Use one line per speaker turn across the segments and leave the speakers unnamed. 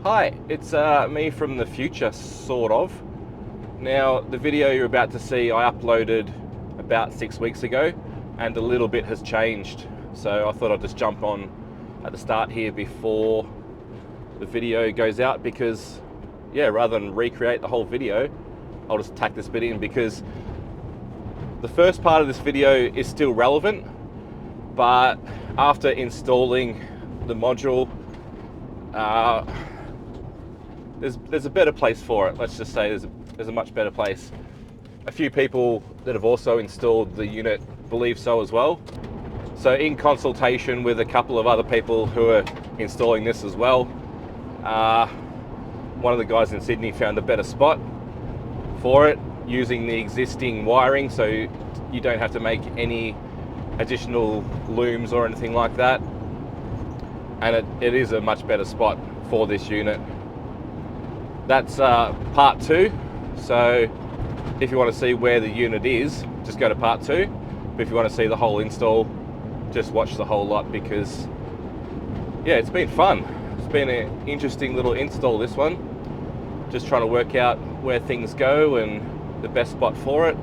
Hi, it's me from the future, sort of. Now, the video you're about to see I uploaded about 6 weeks ago, and a little bit has changed. So I thought I'd just jump on at the start here before the video goes out because, yeah, rather than recreate the whole video, I'll just tack this bit in because the first part of this video is still relevant, but after installing the module, there's a better place for it. Let's just say there's a much better place. A few people that have also installed the unit believe so as well. So in consultation with a couple of other people who are installing this as well, one of the guys in Sydney found a better spot for it using the existing wiring, so you don't have to make any additional looms or anything like that, and it is a much better spot for this unit. That's part two, so if you want to see where the unit is, just go to part two. But if you want to see the whole install, just watch the whole lot because, yeah, it's been fun. It's been an interesting little install, this one. Just trying to work out where things go and the best spot for it.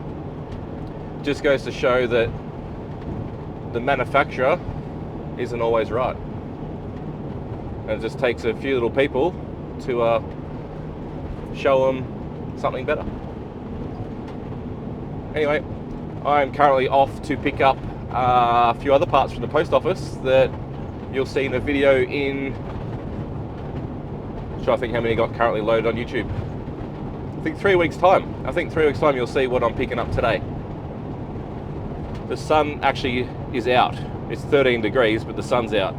Just goes to show that the manufacturer isn't always right. And it just takes a few little people to show them something better. Anyway, I'm currently off to pick up a few other parts from the post office that you'll see in a video in, I'm trying to think how many got currently loaded on YouTube. I think 3 weeks time. I think 3 weeks time you'll see what I'm picking up today. The sun actually is out. It's 13 degrees, but the sun's out.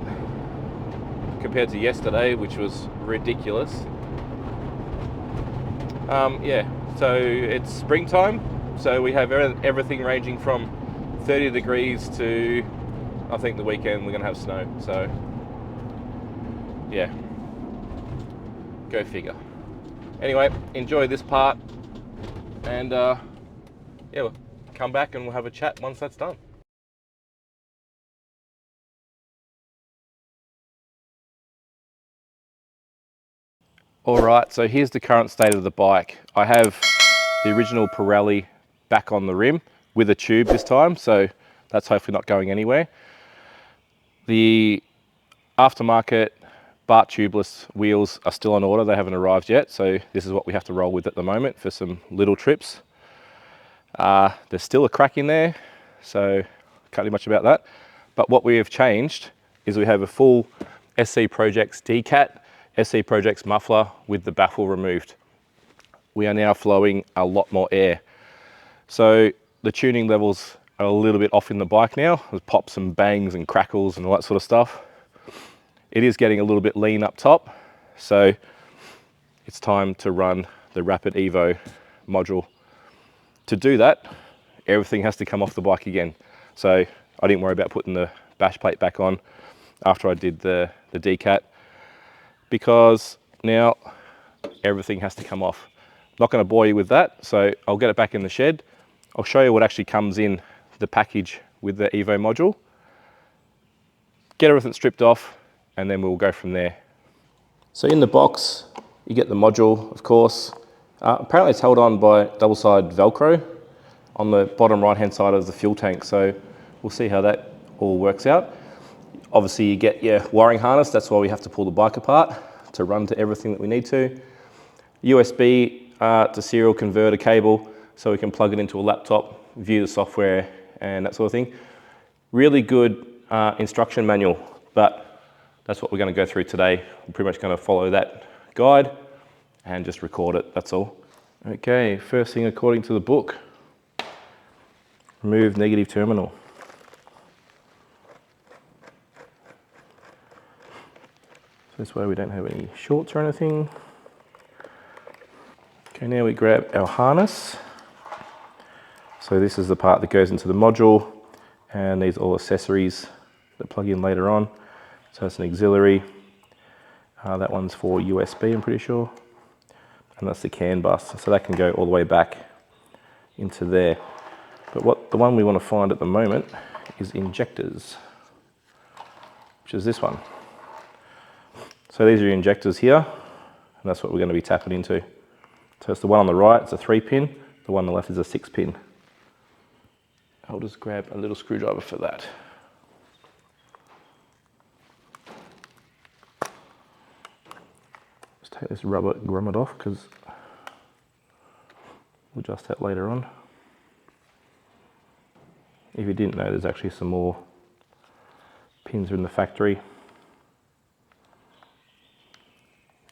Compared to yesterday, which was ridiculous. Yeah, so it's springtime, so we have everything ranging from 30 degrees to, I think the weekend we're gonna have snow, so yeah, go figure. Anyway, enjoy this part, and yeah, we'll come back and we'll have a chat once that's done. Alright, so here's the current state of the bike. I have the original Pirelli back on the rim with a tube this time, so that's hopefully not going anywhere. The aftermarket Bart tubeless wheels are still on order, they haven't arrived yet, so this is what we have to roll with at the moment for some little trips. There's still a crack in there, so can't do much about that. But what we have changed is we have a full SC Projects DCAT, SC Projects muffler with the baffle removed. We are now flowing a lot more air. So the tuning levels are a little bit off in the bike now. There's pops and bangs and crackles and all that sort of stuff. It is getting a little bit lean up top. So it's time to run the Rapid Evo module. To do that, everything has to come off the bike again. So I didn't worry about putting the bash plate back on after I did the DCAT, because now everything has to come off. Not going to bore you with that, so I'll get it back in the shed. I'll show you what actually comes in the package with the Evo module. Get everything stripped off, and then we'll go from there. So in the box, you get the module, of course. Apparently it's held on by double-sided Velcro on the bottom right-hand side of the fuel tank, so we'll see how that all works out. Obviously you get your wiring harness, that's why we have to pull the bike apart to run to everything that we need to. USB to serial converter cable, so we can plug it into a laptop, view the software and that sort of thing. Really good instruction manual, but that's what we're going to go through today. We're pretty much going to follow that guide and just record it, that's all. Okay, first thing according to the book, remove negative terminal. This way we don't have any shorts or anything. Okay, now we grab our harness. So this is the part that goes into the module, and these are all accessories that plug in later on. So it's an auxiliary. That one's for USB, I'm pretty sure. And that's the CAN bus, so that can go all the way back into there. But the one we want to find at the moment is injectors, which is this one. So these are your injectors here. that's what we're going to be tapping into. So it's the one on the right, it's a 3-pin, the one on the left is a 6-pin. I'll just grab a little screwdriver for that. Just take this rubber grommet off because we'll adjust that later on. If you didn't know, there's actually some more pins in the factory.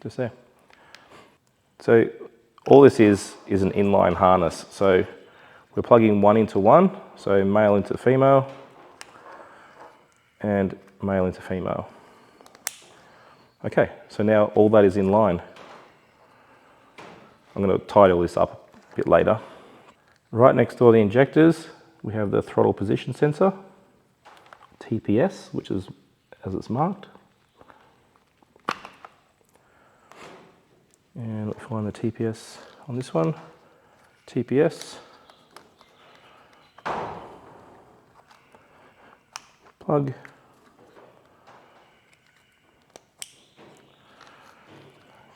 Just there. So all this is an inline harness. So we're plugging one into one, so male into female, and male into female. Okay, so now all that is in line. I'm going to tidy all this up a bit later. Right next to the injectors, we have the throttle position sensor, TPS, which is as it's marked. And let's find the TPS on this one. TPS. Plug.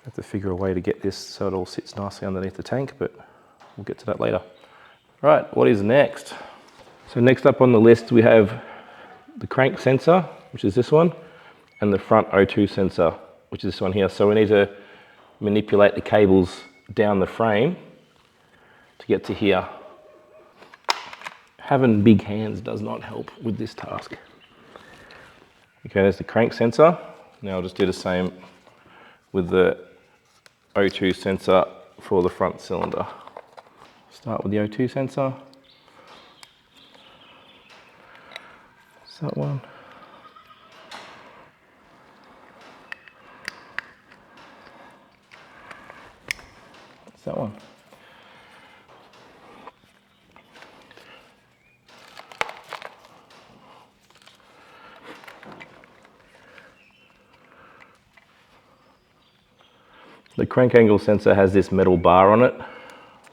Have to figure a way to get this so it all sits nicely underneath the tank, but we'll get to that later. Right, what is next? So next up on the list we have the crank sensor, which is this one, and the front O2 sensor, which is this one here. So we need to manipulate the cables down the frame to get to here. Having big hands does not help with this task. Okay, there's the crank sensor. Now I'll just do the same with the O2 sensor for the front cylinder. Start with the O2 sensor. It's that one. It's that one. The crank angle sensor has this metal bar on it,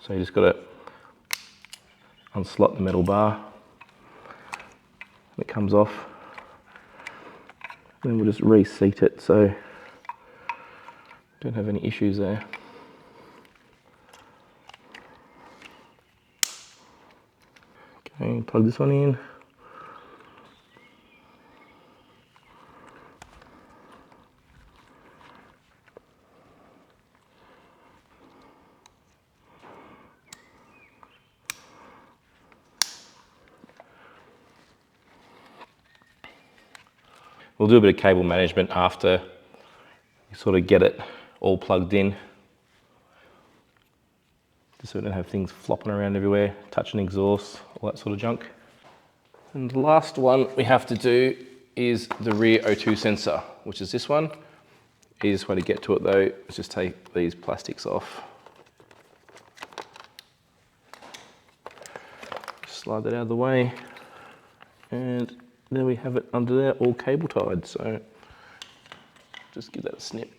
so you just got to unslot the metal bar. It comes off. Then we'll just reseat it so don't have any issues there. Okay, plug this one in. We'll do a bit of cable management after you sort of get it all plugged in, just so we don't have things flopping around everywhere, touching exhaust, all that sort of junk. And the last one we have to do is the rear O2 sensor, which is this one. Easiest way to get to it though is just take these plastics off. Slide that out of the way, and there we have it under there, all cable tied. So just give that a snip.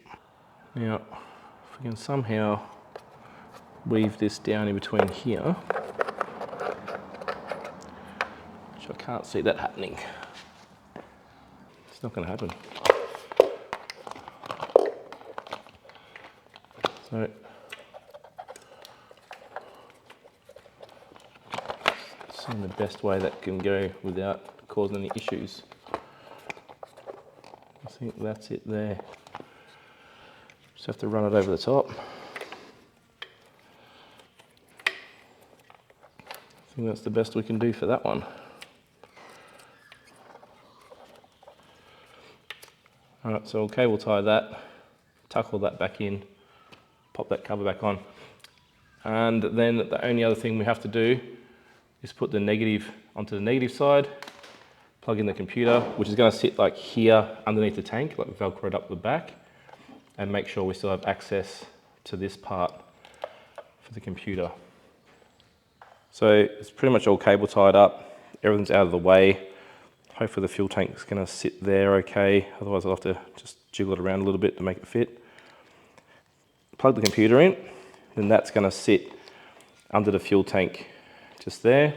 Now, if we can somehow weave this down in between here, which I can't see that happening. It's not going to happen. So seeing the best way that can go without causing any issues. I think that's it there. Just have to run it over the top. I think that's the best we can do for that one. Alright, so we'll cable tie that, tuck all that back in, pop that cover back on. And then the only other thing we have to do is put the negative onto the negative side, plug in the computer, which is going to sit like here underneath the tank, like velcroed up the back, and make sure we still have access to this part for the computer. So it's pretty much all cable tied up, everything's out of the way. Hopefully the fuel tank's going to sit there okay, otherwise I'll have to just jiggle it around a little bit to make it fit. Plug the computer in, then that's going to sit under the fuel tank just there.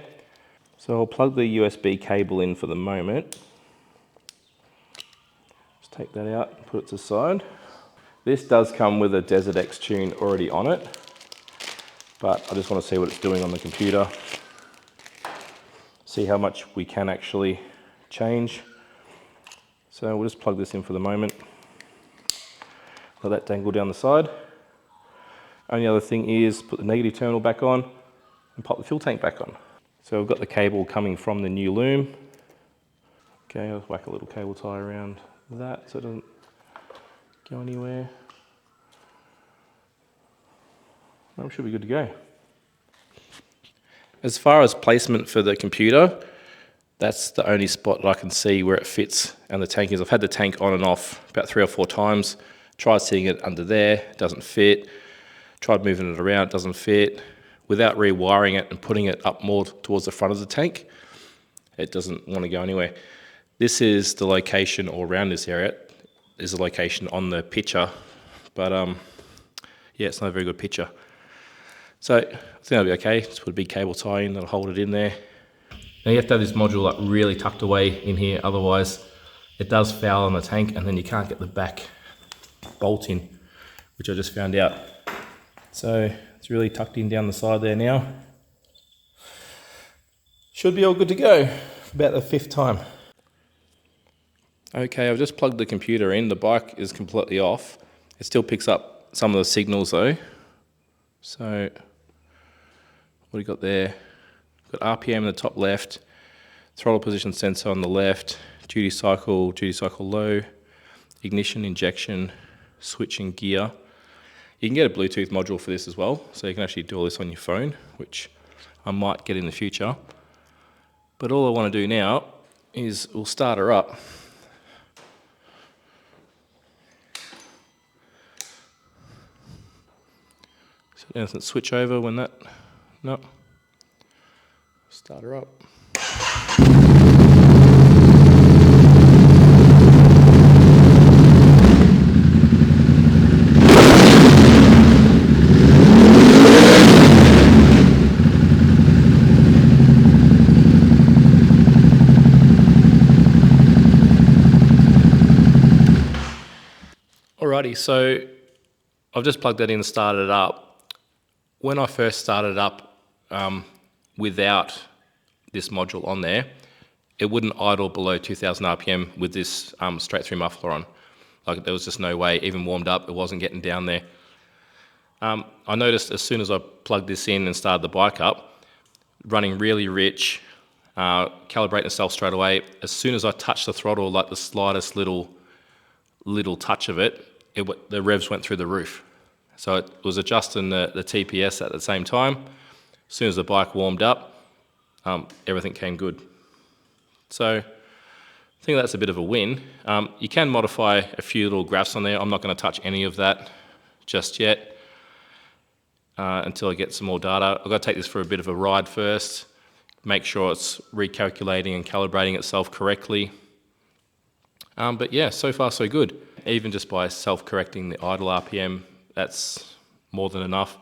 So I'll plug the USB cable in for the moment. Just take that out and put it to the side. This does come with a Desert X tune already on it, but I just want to see what it's doing on the computer. See how much we can actually change. So we'll just plug this in for the moment. Let that dangle down the side. Only other thing is put the negative terminal back on and pop the fuel tank back on. So we've got the cable coming from the new loom. Okay, I'll whack a little cable tie around that so it doesn't go anywhere. That should be good to go. As far as placement for the computer, that's the only spot that I can see where it fits and the tank is. I've had the tank on and off about 3 or 4 times. Tried seeing it under there, it doesn't fit. Tried moving it around, it doesn't fit. Without rewiring it and putting it up more towards the front of the tank, it doesn't want to go anywhere. This is the location all around this area. Is the location on the picture, but yeah, it's not a very good picture. So I think that'll be okay. Just put a big cable tie in that'll hold it in there. Now you have to have this module like really tucked away in here, otherwise it does foul on the tank and then you can't get the back bolt in, which I just found out. So it's really tucked in down the side there now. Should be all good to go for about the 5th time. Okay, I've just plugged the computer in. The bike is completely off. It still picks up some of the signals though. So what do you got there? Got RPM in the top left, throttle position sensor on the left, duty cycle low, ignition, injection, switching gear. You can get a Bluetooth module for this as well, so you can actually do all this on your phone, which I might get in the future. But all I want to do now is we'll start her up. So anything switch over when that, no. Start her up. Alrighty, so I've just plugged that in and started it up. When I first started it up without this module on there, it wouldn't idle below 2000 RPM with this straight through muffler on. Like there was just no way, even warmed up, it wasn't getting down there. I noticed as soon as I plugged this in and started the bike up, running really rich, calibrating itself straight away, as soon as I touched the throttle, like the slightest little touch of it, the revs went through the roof. So it was adjusting the TPS at the same time. As soon as the bike warmed up, everything came good. So I think that's a bit of a win. You can modify a few little graphs on there. I'm not going to touch any of that just yet until I get some more data. I've got to take this for a bit of a ride first, make sure it's recalculating and calibrating itself correctly. But yeah, so far so good. Even just by self-correcting the idle RPM, that's more than enough.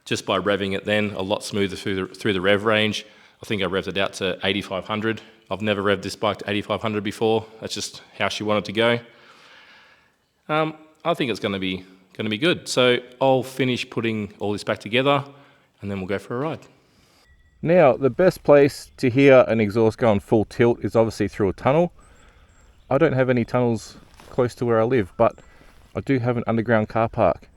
Just by revving it then, a lot smoother through the rev range. I think I revved it out to 8500. I've never revved this bike to 8500 before. That's just how she wanted to go. I think it's going to be good. So I'll finish putting all this back together and then we'll go for a ride. Now, the best place to hear an exhaust go on full tilt is obviously through a tunnel. I don't have any tunnels close to where I live, but I do have an underground car park.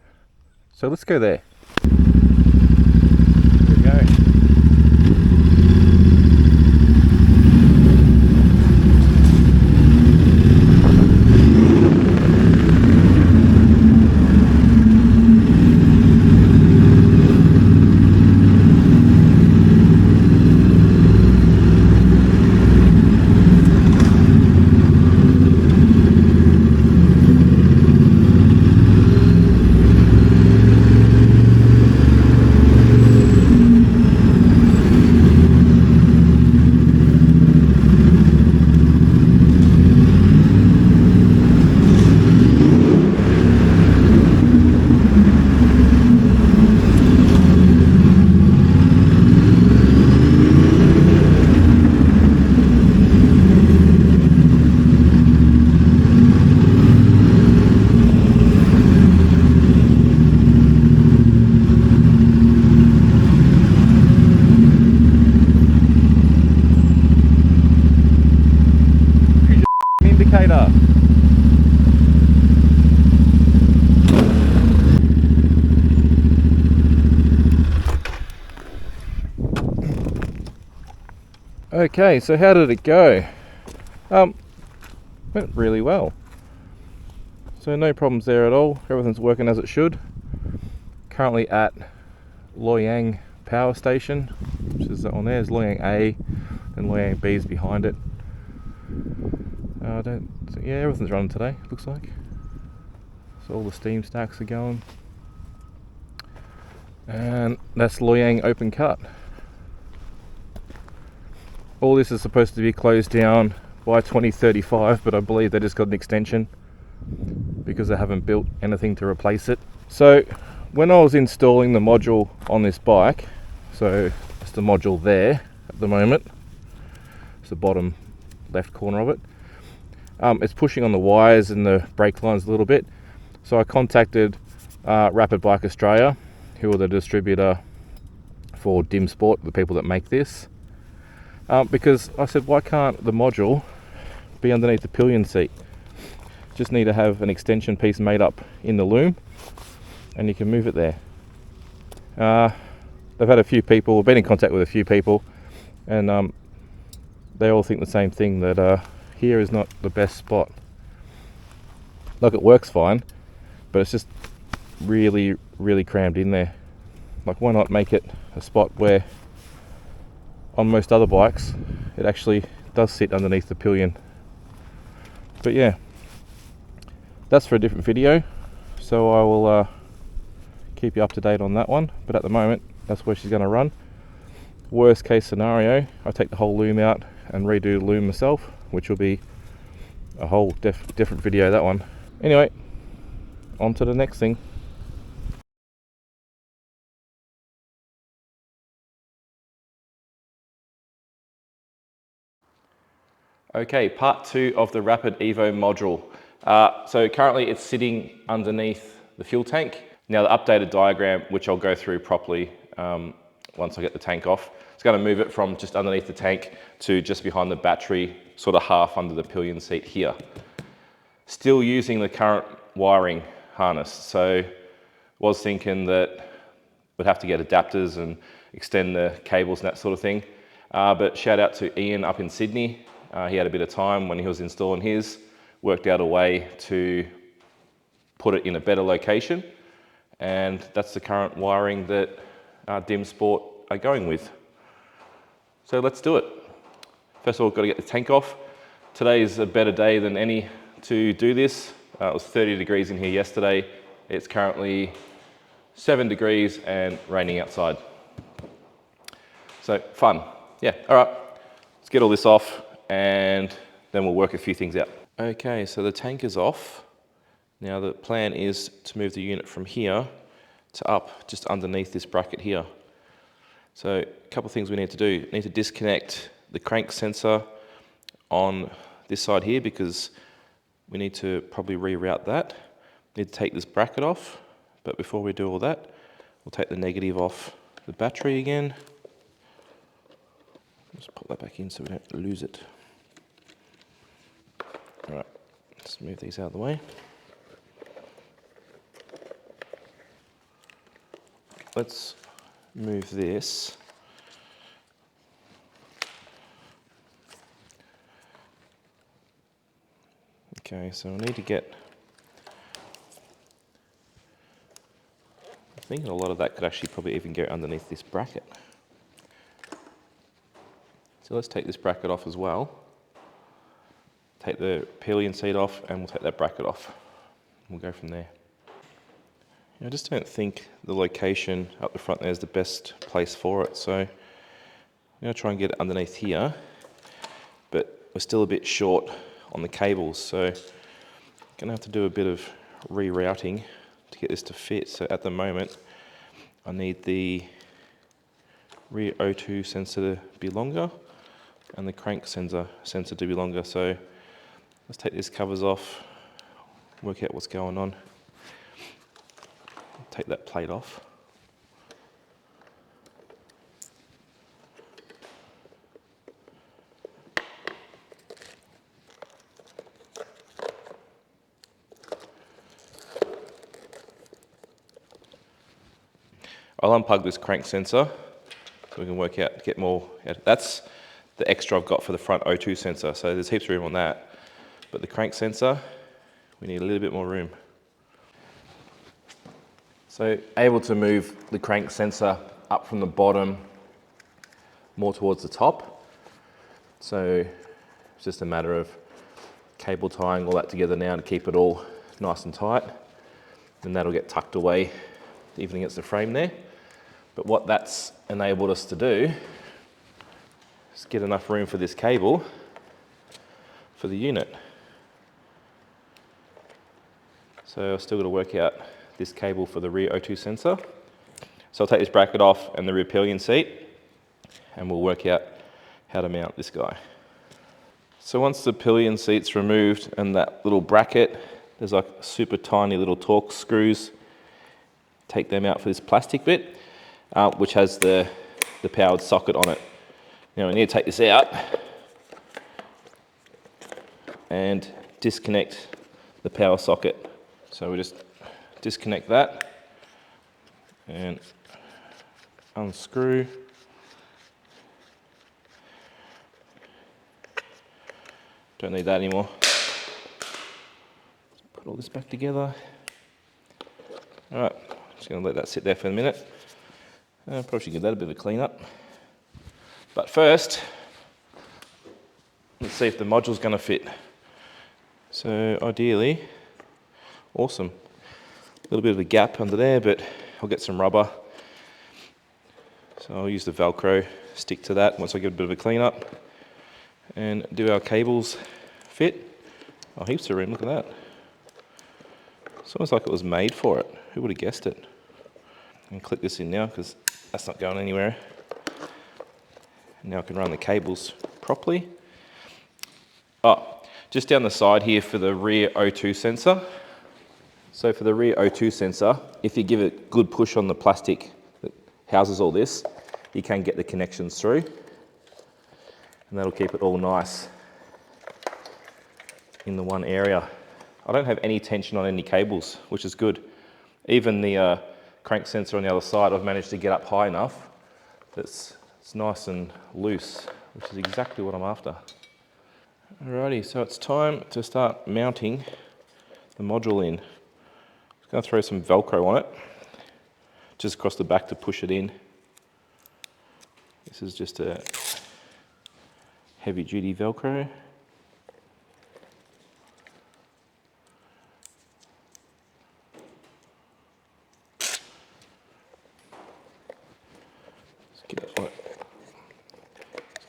So let's go there. Here we go. Okay, so how did it go? Went really well. So no problems there at all. Everything's working as it should. Currently at Loyang power station, which is that one there. There's Loyang A and Loyang B is behind it. Yeah, everything's running today, looks like. So all the steam stacks are going. And that's Loyang open cut. All this is supposed to be closed down by 2035, but I believe they just got an extension because they haven't built anything to replace it. So when I was installing the module on this bike, so it's the module there at the moment, it's the bottom left corner of it, it's pushing on the wires and the brake lines a little bit. So I contacted Rapidbike Australia, who are the distributor for Dimsport, the people that make this, because I said, why can't the module be underneath the pillion seat? Just need to have an extension piece made up in the loom and you can move it there. They've had a few people, been in contact with a few people, and they all think the same thing, that here is not the best spot. Like, it works fine, but it's just really, really crammed in there. Like, why not make it a spot where on most other bikes it actually does sit underneath the pillion? But yeah, that's for a different video, so I will keep you up to date on that one. But at the moment, that's where she's going to run. Worst case scenario, I take the whole loom out and redo the loom myself, which will be a whole different video, that one. Anyway, on to the next thing. Okay, part 2 of the Rapid Evo module. So currently it's sitting underneath the fuel tank. Now the updated diagram, which I'll go through properly once I get the tank off, it's going to move it from just underneath the tank to just behind the battery, sort of half under the pillion seat here. Still using the current wiring harness, so was thinking that we'd have to get adapters and extend the cables and that sort of thing. But shout out to Ian up in Sydney. He had a bit of time when he was installing his, worked out a way to put it in a better location, and that's the current wiring that Dimsport are going with. So let's do it. First of all, got to get the tank off. Today is a better day than any to do this. It was 30 degrees in here yesterday. It's currently 7 degrees and raining outside. So fun. Yeah, all right, let's get all this off and then we'll work a few things out. Okay, so the tank is off. Now the plan is to move the unit from here to up just underneath this bracket here. So a couple of things we need to do. We need to disconnect the crank sensor on this side here because we need to probably reroute that. Need to take this bracket off, but before we do all that, we'll take the negative off the battery again. Just pop that back in so we don't lose it. All right, let's move these out of the way. Let's move this. Okay, so I need to get, I'm thinking a lot of that could actually probably even go underneath this bracket. So let's take this bracket off as well. Take the pillion seat off and we'll take that bracket off. We'll go from there. I just don't think the location up the front there is the best place for it. So I'm going to try and get it underneath here, but we're still a bit short on the cables. So I'm going to have to do a bit of rerouting to get this to fit. So at the moment, I need the rear O2 sensor to be longer and the crank sensor to be longer. So let's take these covers off, work out what's going on. Take that plate off. I'll unplug this crank sensor so we can work out, get more out. That's the extra I've got for the front O2 sensor. So there's heaps of room on that. But the crank sensor, we need a little bit more room. So able to move the crank sensor up from the bottom more towards the top. So it's just a matter of cable tying all that together now to keep it all nice and tight. And that'll get tucked away even against the frame there. But what that's enabled us to do is get enough room for this cable for the unit. So I've still got to work out this cable for the rear O2 sensor. So I'll take this bracket off and the rear pillion seat, and we'll work out how to mount this guy. So once the pillion seat's removed and that little bracket, there's like super tiny little Torx screws. Take them out for this plastic bit, which has the powered socket on it. Now we need to take this out and disconnect the power socket. So we just disconnect that and unscrew. Don't need that anymore. Put all this back together. All right, just gonna let that sit there for a minute. Probably should give that a bit of a clean up. But first, let's see if the module's gonna fit. So ideally, awesome. A little bit of a gap under there, but I'll get some rubber. So I'll use the Velcro, stick to that once I get a bit of a clean up, and do our cables fit. Oh, heaps of room, look at that. It's almost like it was made for it. Who would have guessed it? And click this in now because that's not going anywhere. Now I can run the cables properly. Oh, just down the side here for the rear O2 sensor. So for the rear O2 sensor, if you give it a good push on the plastic that houses all this, you can get the connections through. And that'll keep it all nice in the one area. I don't have any tension on any cables, which is good. Even the crank sensor on the other side, I've managed to get up high enough that it's nice and loose, which is exactly what I'm after. Alrighty, so it's time to start mounting the module in. Just going to throw some Velcro on it, just across the back to push it in. This is just a heavy duty Velcro.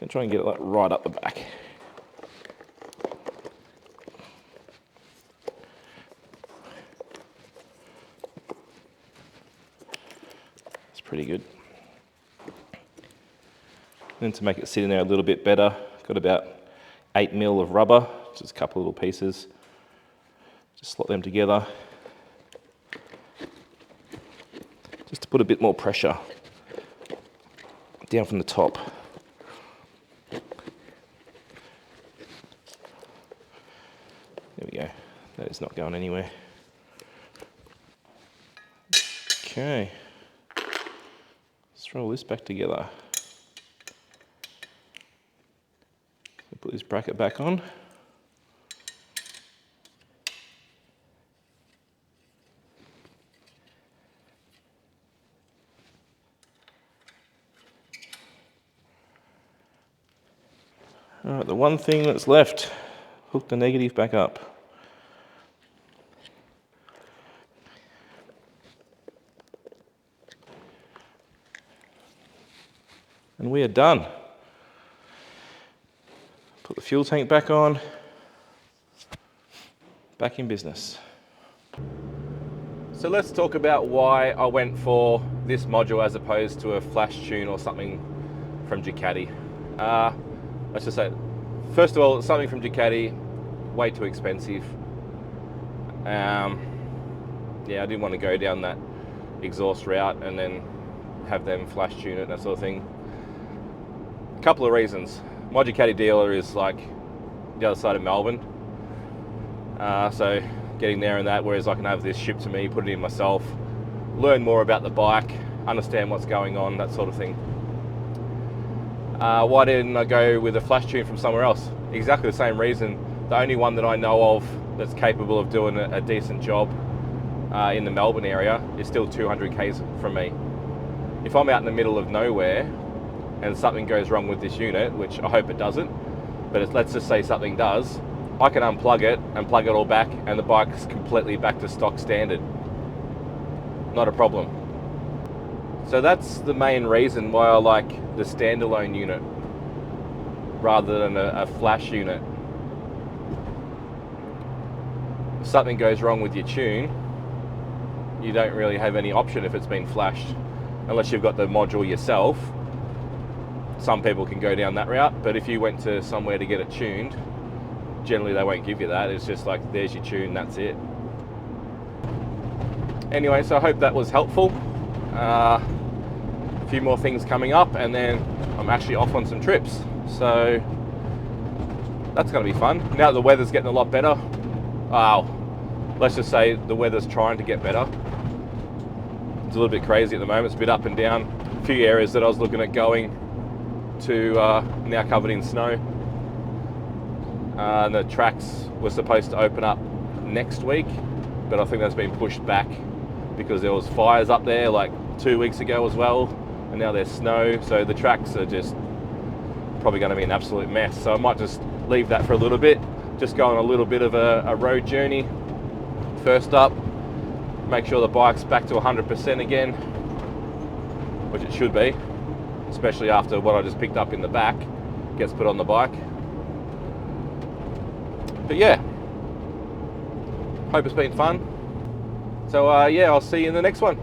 Try and get it like right up the back. It's pretty good. Then to make it sit in there a little bit better, got about 8 mil of rubber, just a couple of little pieces. Just slot them together. Just to put a bit more pressure down from the top. There we go, that is not going anywhere. Okay, let's throw all this back together. Put this bracket back on. All right, the one thing that's left, hook the negative back up. And we are done. Put the fuel tank back on, back in business. So let's talk about why I went for this module as opposed to a flash tune or something from Ducati. Let's just say, first of all, something from Ducati, way too expensive. Yeah, I didn't want to go down that exhaust route and then have them flash tune it and that sort of thing. A couple of reasons. My Ducati dealer is like the other side of Melbourne, so getting there and that, whereas I can have this shipped to me, put it in myself, learn more about the bike, understand what's going on, that sort of thing. Why didn't I go with a flash tune from somewhere else? Exactly the same reason. The only one that I know of that's capable of doing a decent job in the Melbourne area is still 200 k's from me. If I'm out in the middle of nowhere and something goes wrong with this unit, which I hope it doesn't, but let's just say something does, I can unplug it and plug it all back and the bike's completely back to stock standard. Not a problem. So that's the main reason why I like the standalone unit rather than a flash unit. If something goes wrong with your tune, you don't really have any option if it's been flashed, unless you've got the module yourself. Some people can go down that route, but if you went to somewhere to get it tuned, generally they won't give you that. It's just like, there's your tune, that's it. Anyway, so I hope that was helpful. A few more things coming up, and then I'm actually off on some trips. So that's going to be fun. Now that the weather's getting a lot better, let's just say the weather's trying to get better. It's a little bit crazy at the moment. It's a bit up and down. A few areas that I was looking at going to now covered in snow. And the tracks were supposed to open up next week, but I think that's been pushed back because there was fires up there like 2 weeks ago as well, and now there's snow, so the tracks are just probably going to be an absolute mess. So I might just leave that for a little bit, just go on a little bit of a road journey. First up, make sure the bike's back to 100% again, which it should be, especially after what I just picked up in the back gets put on the bike. But yeah, hope it's been fun. So yeah, I'll see you in the next one.